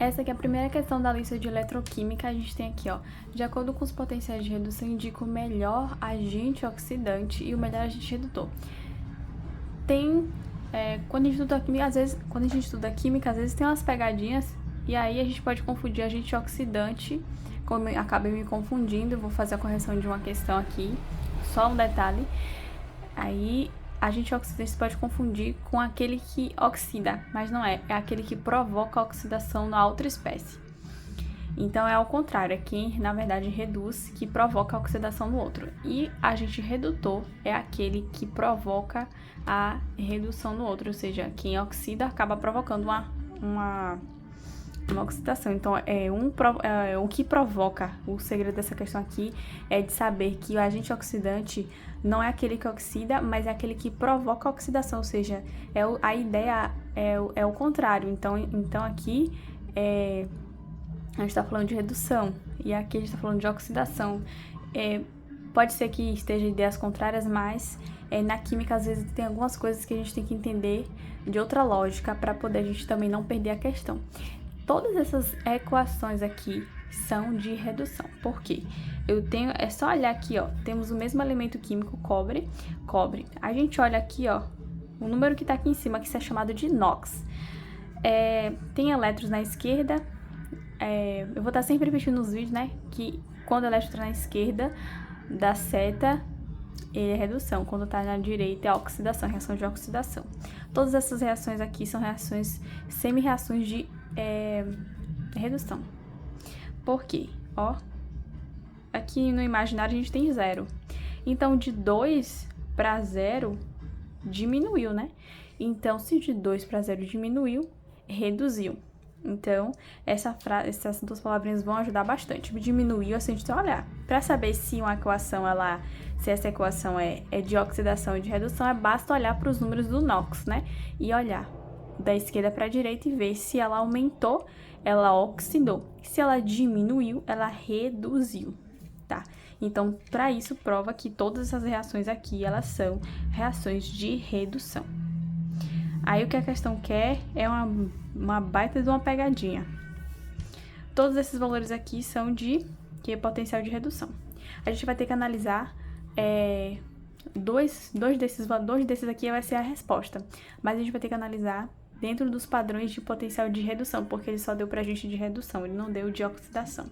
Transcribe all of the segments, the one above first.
Essa aqui é a primeira questão da lista de eletroquímica. A gente tem aqui, ó, de acordo com os potenciais de redução, indica o melhor agente oxidante e o melhor agente redutor. Quando a gente estuda química, às vezes tem umas pegadinhas, e aí a gente pode confundir agente oxidante, como eu acabei me confundindo, vou fazer a correção de uma questão aqui, só um detalhe. Aí, agente oxidante pode confundir com aquele que oxida, mas não é aquele que provoca a oxidação na outra espécie. Então, é ao contrário, é quem, na verdade, reduz, que provoca a oxidação no outro. E agente redutor é aquele que provoca a redução no outro, ou seja, quem oxida acaba provocando uma oxidação. Então, o que provoca, o segredo dessa questão aqui é de saber que o agente oxidante não é aquele que oxida, mas é aquele que provoca a oxidação, ou seja, a ideia é o contrário. Então aqui a gente está falando de redução e aqui a gente está falando de oxidação. Pode ser que esteja ideias contrárias, mas na química às vezes tem algumas coisas que a gente tem que entender de outra lógica para poder a gente também não perder a questão. Todas essas equações aqui são de redução. Por quê? É só olhar aqui, ó, temos o mesmo elemento químico, cobre. A gente olha aqui, ó, o número que tá aqui em cima, que é chamado de NOx. Tem elétrons na esquerda, eu vou estar sempre repetindo nos vídeos, né, que quando o elétron tá na esquerda da seta, ele é redução, quando tá na direita é oxidação, reação de oxidação. Todas essas reações aqui são reações, semi-reações de redução. Por quê? Ó, aqui no imaginário a gente tem 0. Então, de 2 para 0, diminuiu, né? Então, se de 2 para 0 diminuiu, reduziu. Então, essas duas palavrinhas vão ajudar bastante. Diminuiu, assim, a gente tem que olhar. Para saber se uma equação, se essa equação é de oxidação e de redução, basta olhar para os números do NOx, né? E olhar da esquerda para a direita e ver se ela aumentou, ela oxidou. Se ela diminuiu, ela reduziu, tá? Então, para isso, prova que todas essas reações aqui, elas são reações de redução. Aí, o que a questão quer é uma baita de uma pegadinha. Todos esses valores aqui são de potencial de redução. A gente vai ter que analisar dois desses aqui vai ser a resposta, mas a gente vai ter que analisar dentro dos padrões de potencial de redução, porque ele só deu pra gente de redução, ele não deu de oxidação.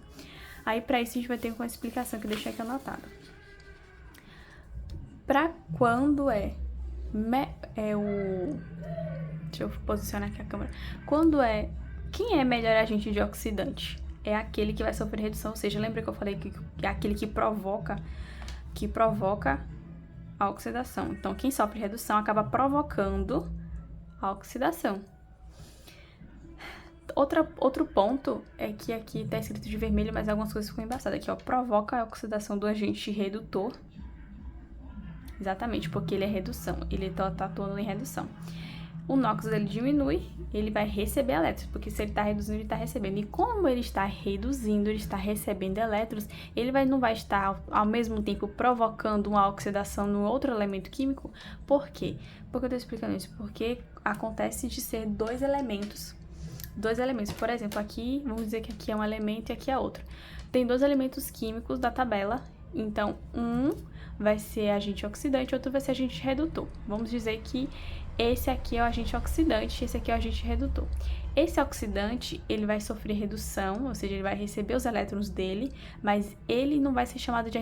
Aí, pra isso, a gente vai ter uma explicação que eu deixei aqui anotada. Pra quando deixa eu posicionar aqui a câmera. Quem é melhor agente de oxidante? É aquele que vai sofrer redução, ou seja, lembra que eu falei que é aquele que provoca a oxidação. Então, quem sofre redução acaba provocando a oxidação. Outro ponto é que aqui tá escrito de vermelho, mas algumas coisas ficam embaçadas. Aqui, ó, provoca a oxidação do agente redutor. Exatamente, porque ele é redução, ele tá atuando em redução. O NOx, ele diminui, ele vai receber elétrons, porque se ele está reduzindo, ele está recebendo. E como ele está reduzindo, ele está recebendo elétrons, ele não vai estar, ao mesmo tempo, provocando uma oxidação no outro elemento químico. Por quê? Por que eu estou explicando isso? Porque acontece de ser dois elementos. Por exemplo, aqui, vamos dizer que aqui é um elemento e aqui é outro. Tem dois elementos químicos da tabela, então, um vai ser agente oxidante, outro vai ser agente redutor. Vamos dizer que esse aqui é o agente oxidante, esse aqui é o agente redutor. Esse oxidante, ele vai sofrer redução, ou seja, ele vai receber os elétrons dele, mas ele não vai ser chamado de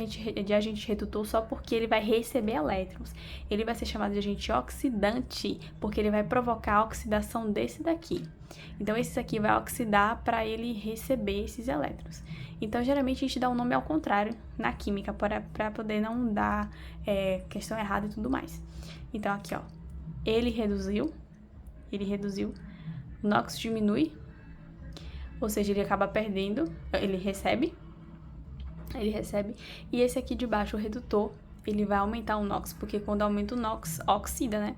agente redutor só porque ele vai receber elétrons. Ele vai ser chamado de agente oxidante, porque ele vai provocar a oxidação desse daqui. Então, esse aqui vai oxidar para ele receber esses elétrons. Então, geralmente, a gente dá um nome ao contrário na química, para poder não dar questão errada e tudo mais. Então, aqui, ó, ele reduziu, o NOx diminui, ou seja, ele acaba perdendo, ele recebe, e esse aqui de baixo, o redutor, ele vai aumentar o NOx, porque quando aumenta o NOx, oxida, né?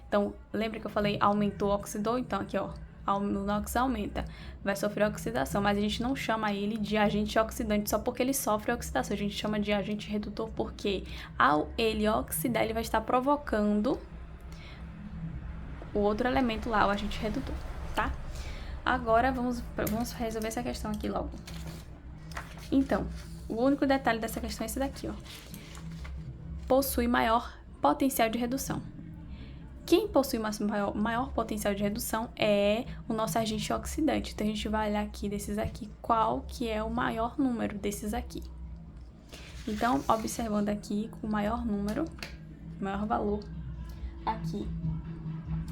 Então, lembra que eu falei aumentou, oxidou? Então, aqui, ó, o NOx aumenta, vai sofrer oxidação, mas a gente não chama ele de agente oxidante só porque ele sofre oxidação, a gente chama de agente redutor porque ao ele oxidar, ele vai estar provocando o outro elemento lá, o agente redutor, tá? Agora, vamos resolver essa questão aqui logo. Então, o único detalhe dessa questão é esse daqui, ó. Possui maior potencial de redução. Quem possui maior potencial de redução é o nosso agente oxidante. Então, a gente vai olhar aqui desses aqui, qual que é o maior número desses aqui. Então, observando aqui o maior número, maior valor aqui,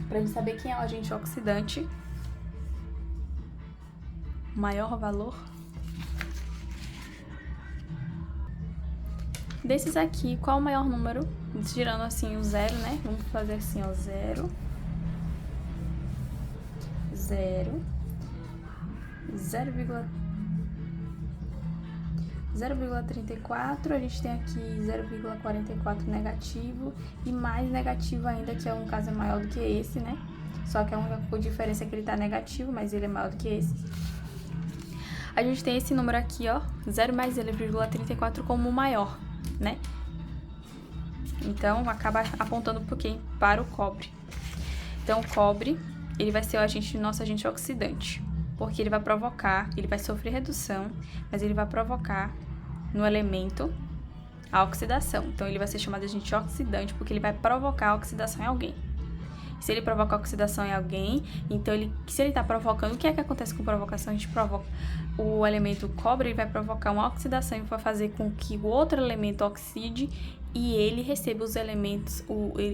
para gente saber quem é o agente oxidante, maior valor desses aqui, qual o maior número? Tirando assim o zero, né? Vamos fazer assim, ó, 0, 0,34, a gente tem aqui 0,44 negativo e mais negativo ainda, que é um caso maior do que esse, né? Só que a única diferença é que ele tá negativo, mas ele é maior do que esse. A gente tem esse número aqui, ó, 0 mais 0,34 como o maior, né? Então, acaba apontando por quê? Para o cobre. Então, o cobre, ele vai ser nosso agente oxidante, porque ele vai provocar, ele vai sofrer redução, mas ele vai provocar no elemento a oxidação. Então, ele vai ser chamado de agente oxidante porque ele vai provocar a oxidação em alguém. Se ele provoca oxidação em alguém, então se ele está provocando, o que é que acontece com provocação? A gente provoca o elemento cobre, ele vai provocar uma oxidação e vai fazer com que o outro elemento oxide e ele receba os elementos,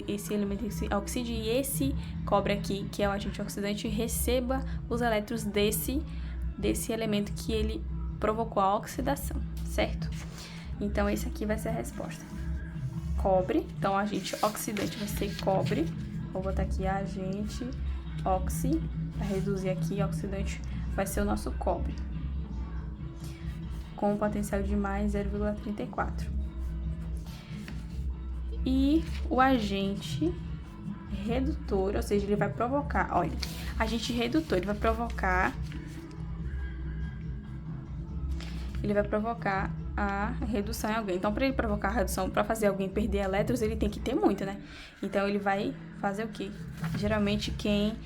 esse elemento oxide e esse cobre aqui, que é o agente oxidante, receba os elétrons desse elemento que ele provocou a oxidação, certo? Então, esse aqui vai ser a resposta. Cobre, então o agente oxidante vai ser cobre. Vou botar aqui agente oxi, para reduzir aqui, oxidante vai ser o nosso cobre, com o potencial de mais 0,34. E o agente redutor, ou seja, ele vai provocar, olha, agente redutor, ele vai provocar a redução em alguém. Então, para ele provocar a redução, para fazer alguém perder elétrons, ele tem que ter muito, né? Então, ele vai fazer o quê? Geralmente, quem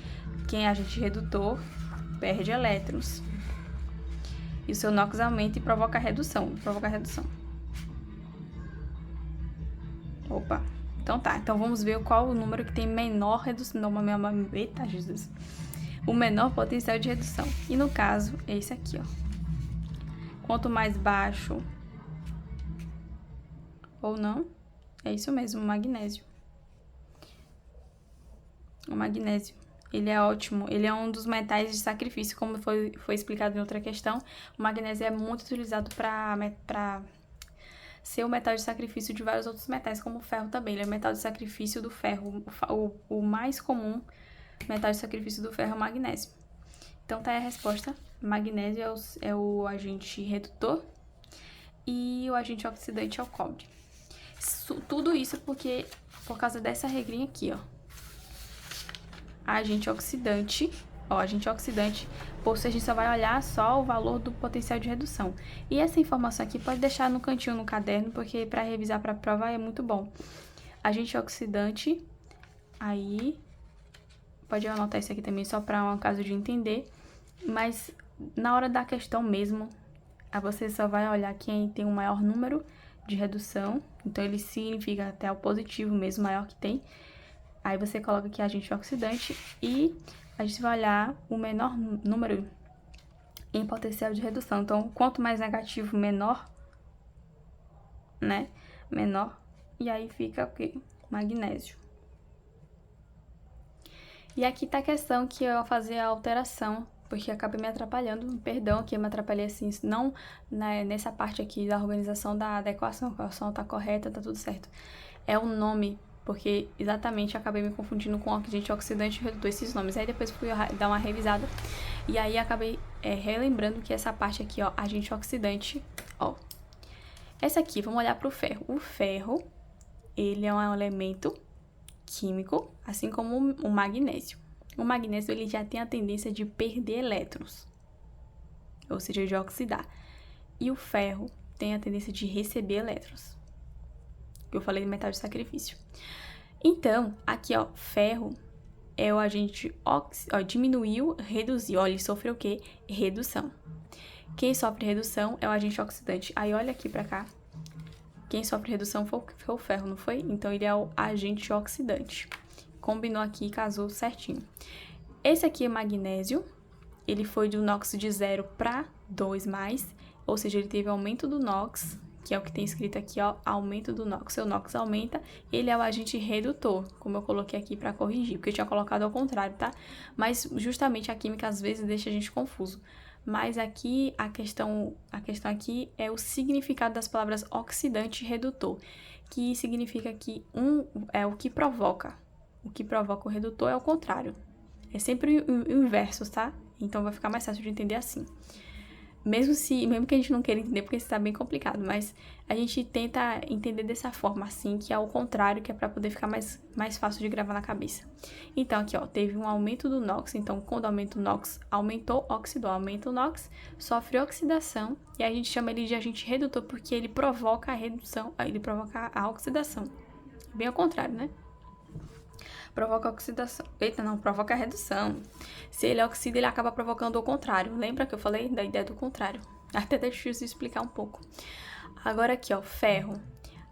é agente redutor perde elétrons. E o seu NOx aumenta e provoca a redução. Opa. Então, tá. Então, vamos ver qual o número que tem menor redução. Eita, Jesus. O menor potencial de redução. E, no caso, é esse aqui, ó. Quanto mais baixo ou não, é isso mesmo, o magnésio. O magnésio, ele é ótimo, ele é um dos metais de sacrifício, como foi explicado em outra questão. O magnésio é muito utilizado para ser o metal de sacrifício de vários outros metais, como o ferro também. Ele é o metal de sacrifício do ferro, o mais comum metal de sacrifício do ferro é o magnésio. Então, tá aí a resposta. Magnésio é o agente redutor e o agente oxidante é o cobre. Tudo isso por causa dessa regrinha aqui, ó. Agente oxidante, a gente só vai olhar só o valor do potencial de redução. E essa informação aqui pode deixar no cantinho no caderno, porque para revisar para a prova é muito bom. Agente oxidante, aí pode anotar isso aqui também só para um caso de entender, mas na hora da questão mesmo, você só vai olhar quem tem o maior número de redução, então ele significa até o positivo mesmo, maior que tem. Aí você coloca aqui agente oxidante e a gente vai olhar o menor número em potencial de redução. Então, quanto mais negativo, menor, né? Menor. E aí fica o quê? Magnésio. E aqui tá a questão que eu vou fazer a alteração, porque acaba me atrapalhando. Perdão que eu me atrapalhei assim, não, né, nessa parte aqui da organização da equação. A equação tá correta, tá tudo certo. É o nome, porque exatamente acabei me confundindo com agente oxidante e redutor, esses nomes. Aí depois fui dar uma revisada e aí acabei relembrando que essa parte aqui, ó, agente oxidante, ó. Essa aqui, vamos olhar pro ferro. O ferro, ele é um elemento químico, assim como o magnésio. O magnésio, ele já tem a tendência de perder elétrons, ou seja, de oxidar. E o ferro tem a tendência de receber elétrons. Eu falei de metal de sacrifício. Então, aqui, ó, ferro, é o agente diminuiu, reduziu. Olha, ele sofreu o quê? Redução. Quem sofre redução é o agente oxidante. Aí, olha aqui pra cá. Quem sofre redução foi o ferro, não foi? Então, ele é o agente oxidante. Combinou aqui e casou certinho. Esse aqui é magnésio. Ele foi do NOx de 0 para 2+, ou seja, ele teve aumento do NOx, que é o que tem escrito aqui, ó, aumento do NOx. Seu NOx aumenta, ele é o agente redutor, como eu coloquei aqui para corrigir, porque eu tinha colocado ao contrário, tá? Mas justamente a química às vezes deixa a gente confuso. Mas aqui, a questão aqui é o significado das palavras oxidante e redutor, que significa que é o que provoca. O que provoca o redutor é o contrário. É sempre o inverso, tá? Então, vai ficar mais fácil de entender assim. Mesmo que a gente não queira entender, porque isso tá bem complicado, mas a gente tenta entender dessa forma, assim, que é o contrário, que é pra poder ficar mais fácil de gravar na cabeça. Então, aqui, ó, teve um aumento do NOx, então, quando aumenta o NOx, aumentou, oxidou, aumenta o NOx, sofre oxidação, e a gente chama ele de agente redutor, porque ele provoca a redução, ele provoca a oxidação. Bem ao contrário, né? Provoca a oxidação. Eita, não, provoca a redução. Se ele oxida, ele acaba provocando o contrário. Lembra que eu falei da ideia do contrário? Até difícil explicar um pouco. Agora aqui, ó, ferro.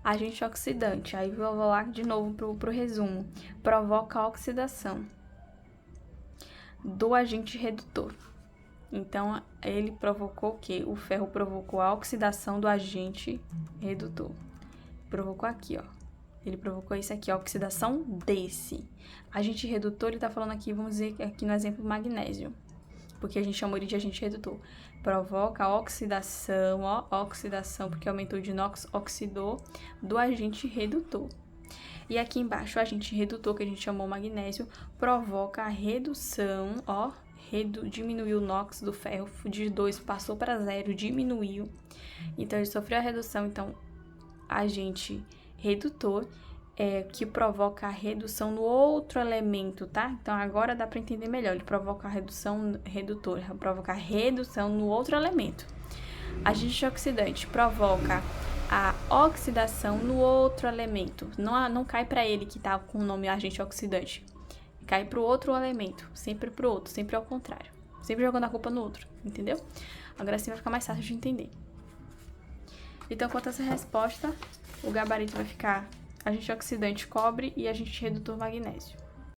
Agente oxidante. Aí eu vou lá de novo pro resumo. Provoca a oxidação do agente redutor. Então, ele provocou o quê? O ferro provocou a oxidação do agente redutor. Provocou aqui, ó. Ele provocou isso aqui, a oxidação desse. Agente redutor, ele tá falando aqui, vamos dizer aqui no exemplo magnésio, porque a gente chamou ele de agente redutor. Provoca a oxidação, ó, oxidação, porque aumentou de NOx, oxidou, do agente redutor. E aqui embaixo, o agente redutor, que a gente chamou magnésio, provoca a redução, ó, diminuiu o NOx do ferro, de 2 passou para 0, diminuiu. Então, ele sofreu a redução, então, agente redutor, que provoca a redução no outro elemento, tá? Então, agora dá para entender melhor. Ele provoca a redução, redutor, provoca a redução no outro elemento. Agente oxidante provoca a oxidação no outro elemento. Não cai para ele que tá com o nome agente oxidante. Cai para o outro elemento, sempre pro outro, sempre ao contrário. Sempre jogando a culpa no outro, entendeu? Agora assim vai ficar mais fácil de entender. Então, quanto a essa resposta, o gabarito vai ficar agente oxidante cobre e agente redutor magnésio.